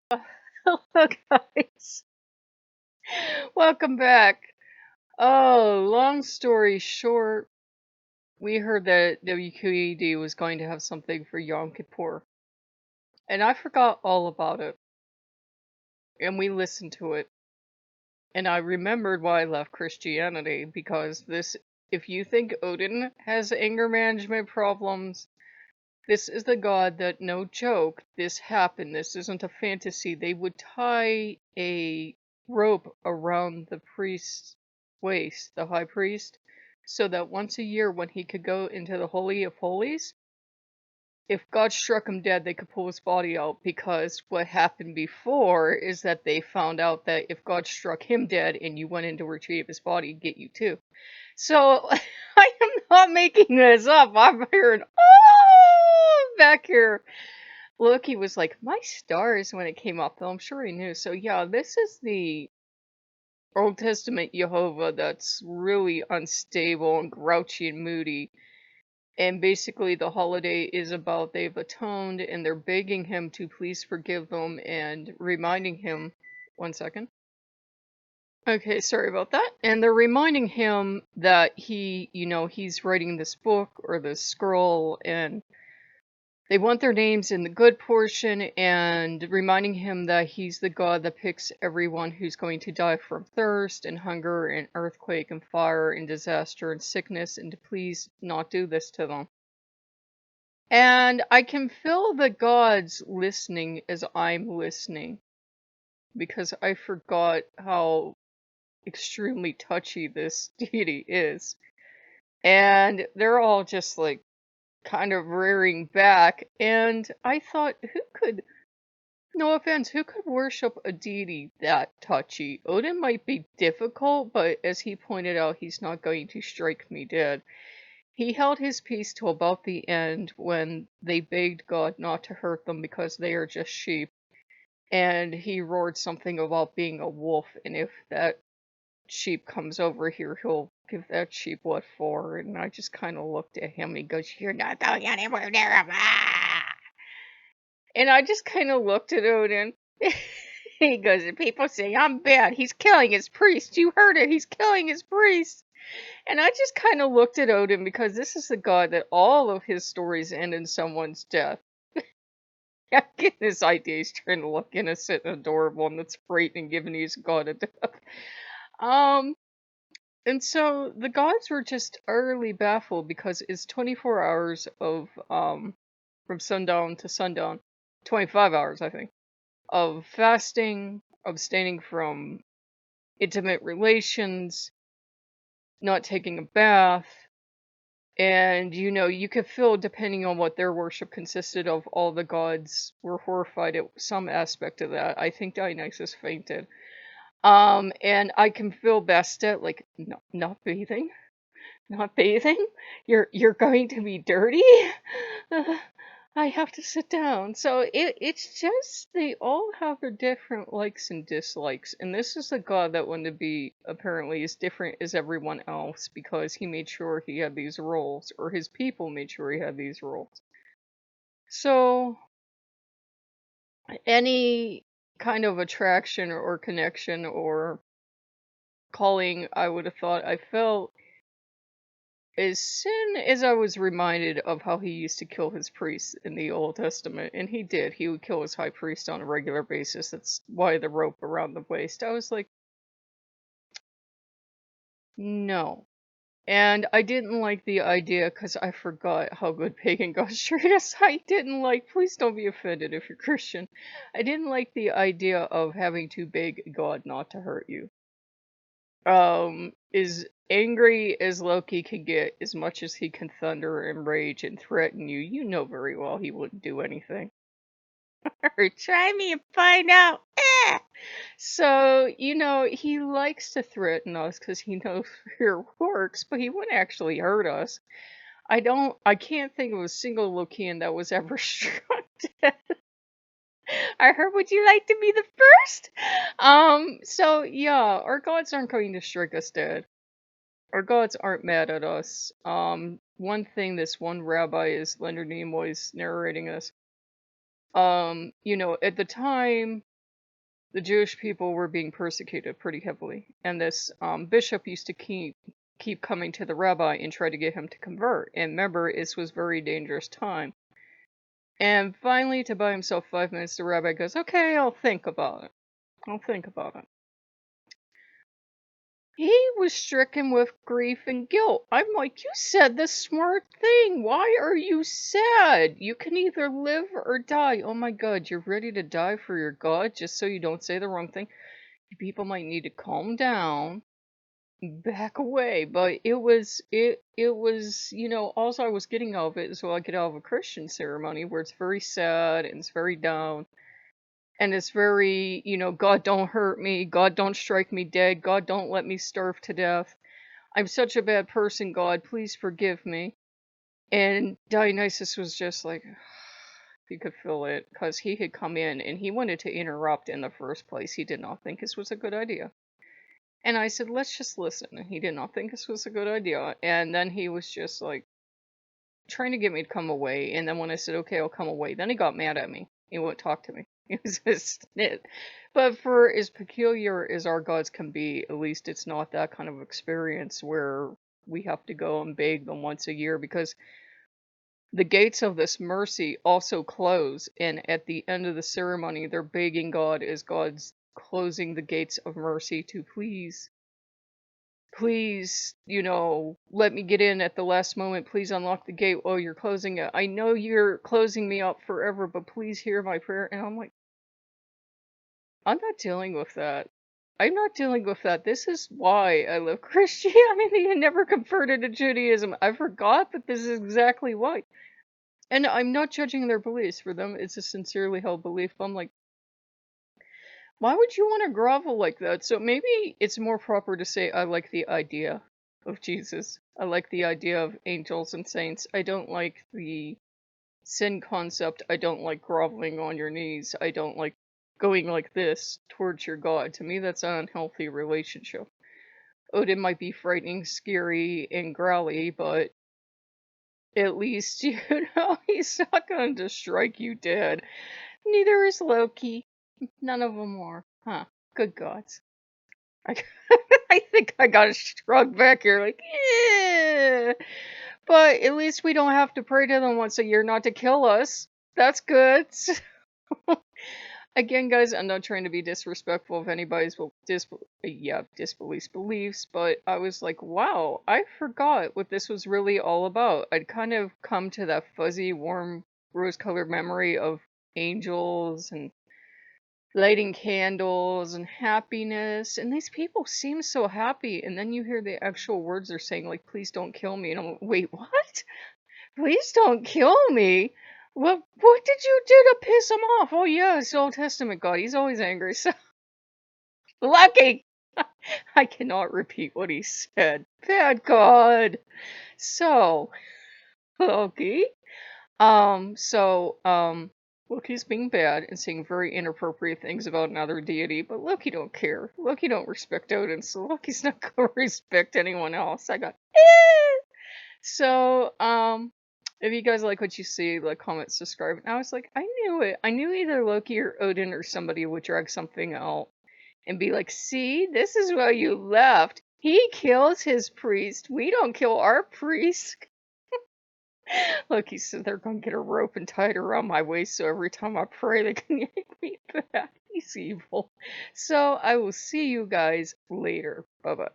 Hello, guys. Welcome back. Oh, long story short, we heard that WQED was going to have something for Yom Kippur, and I forgot all about it. And we listened to it, and I remembered why I left Christianity because if you think Odin has anger management problems, this is the god that, no joke, this happened. This isn't a fantasy. They would tie a rope around the priest's waist, the high priest, so that once a year when he could go into the Holy of Holies, if God struck him dead, they could pull his body out because what happened before is that they found out that if God struck him dead and you went in to retrieve his body, he'd get you too. So I am not making this up. I'm hearing, oh, back here. Loki was like, my stars when it came up, though I'm sure he knew. So yeah, this is the Old Testament Jehovah that's really unstable and grouchy and moody. And basically, the holiday is about they've atoned and they're begging him to please forgive them and reminding him. One second. Okay, sorry about that. And they're reminding him that he's writing this book or this scroll, and they want their names in the good portion, and reminding him that he's the god that picks everyone who's going to die from thirst and hunger and earthquake and fire and disaster and sickness, and to please not do this to them. And I can feel the gods listening as I'm listening, because I forgot how extremely touchy this deity is. And they're all just like kind of rearing back. And I thought, no offense, who could worship a deity that touchy? Odin might be difficult, but as he pointed out, he's not going to strike me dead. He held his peace till about the end when they begged God not to hurt them because they are just sheep. And he roared something about being a wolf, and if that sheep comes over here, he'll give that sheep what for. And I just kind of looked at him. He goes, "You're not going anywhere near him." Ah! And I just kind of looked at Odin. He goes, "People say I'm bad. He's killing his priest. You heard it. He's killing his priest." And I just kind of looked at Odin because this is the god that all of his stories end in someone's death. I get this idea he's trying to look innocent and adorable, and that's great and giving he's a god of death. Um, And so the gods were just utterly baffled because it's 24 hours of from sundown to sundown, 25 hours I think, of fasting, abstaining from intimate relations, not taking a bath, and you could feel depending on what their worship consisted of, all the gods were horrified at some aspect of that. I think Dionysus fainted. And I can feel Bastet like, no, not bathing. Not bathing? You're going to be dirty? Uh, I have to sit down. So it's just they all have their different likes and dislikes. And this is a god that wanted to be apparently as different as everyone else because he made sure he had these roles, or his people made sure he had these roles. So any kind of attraction or connection or calling I would have thought I felt as soon as I was reminded of how he used to kill his priests in the Old Testament, and he did, he would kill his high priest on a regular basis. That's why the rope around the waist. I was like, no. And I didn't like the idea because I forgot how good pagan gods treat us. I didn't like, please don't be offended if you're Christian. I didn't like the idea of having to beg God not to hurt you. As angry as Loki can get, as much as he can thunder and rage and threaten you, you know very well he wouldn't do anything. Or try me and find out. Eh! So, he likes to threaten us because he knows fear works, but he wouldn't actually hurt us. I can't think of a single Lokean that was ever struck dead. I heard, would you like to be the first? So yeah, our gods aren't going to strike us dead. Our gods aren't mad at us. One thing this one rabbi is Leonard Nimoy's narrating us. At the time the Jewish people were being persecuted pretty heavily, and this bishop used to keep coming to the rabbi and try to get him to convert. And remember, this was very dangerous time. And finally, to buy himself 5 minutes, the rabbi goes, "Okay, I'll think about it. I'll think about it." He was stricken with grief and guilt. I'm like, you said the smart thing. Why are you sad? You can either live or die. Oh my God, you're ready to die for your God just so you don't say the wrong thing. People might need to calm down, back away. But it was, all I was getting out of it is what I get out of a Christian ceremony where it's very sad and it's very down. And it's very, God don't hurt me, God don't strike me dead, God don't let me starve to death. I'm such a bad person, God, please forgive me. And Dionysus was just like, you could feel it, because he had come in and he wanted to interrupt in the first place. He did not think this was a good idea. And I said, let's just listen. And he did not think this was a good idea. And then he was just like trying to get me to come away. And then when I said, okay, I'll come away, then he got mad at me. He wouldn't talk to me. It was just it. But for as peculiar as our gods can be, at least it's not that kind of experience where we have to go and beg them once a year, because the gates of this mercy also close. And at the end of the ceremony, they're begging God as God's closing the gates of mercy to please, let me get in at the last moment. Please unlock the gate while you're closing it. I know you're closing me up forever, but please hear my prayer. And I'm like, I'm not dealing with that. I'm not dealing with that. This is why I love Christianity and never converted to Judaism. I forgot, but this is exactly why. And I'm not judging their beliefs. For them, it's a sincerely held belief. I'm like, why would you want to grovel like that? So maybe it's more proper to say I like the idea of Jesus. I like the idea of angels and saints. I don't like the sin concept. I don't like groveling on your knees. I don't like going like this towards your God. To me, that's an unhealthy relationship. Odin might be frightening, scary, and growly, but at least, he's not going to strike you dead. Neither is Loki. None of them are. Huh. Good gods. I, I think I got a shrug back here, like, yeah. But at least we don't have to pray to them once a year not to kill us. That's good. Again, guys, I'm not trying to be disrespectful of anybody's disbeliefs beliefs, but I was like, wow, I forgot what this was really all about. I'd kind of come to that fuzzy, warm, rose-colored memory of angels and lighting candles and happiness, and these people seem so happy, and then you hear the actual words they're saying, like, please don't kill me, and I'm like, wait, what? Please don't kill me? What did you do to piss him off? Oh yeah, it's Old Testament God, he's always angry, so lucky! I cannot repeat what he said. Bad God! So, Loki, Loki's being bad and saying very inappropriate things about another deity, but Loki don't care. Loki don't respect Odin, so Loki's not gonna respect anyone else. I got So, if you guys like what you see, like, comment, subscribe. And I was like, I knew it. I knew either Loki or Odin or somebody would drag something out and be like, see, this is why you left. He kills his priest. We don't kill our priest. Loki said they're gonna get a rope and tie it around my waist so every time I pray they can yank me back. He's evil. So I will see you guys later. Bye bye.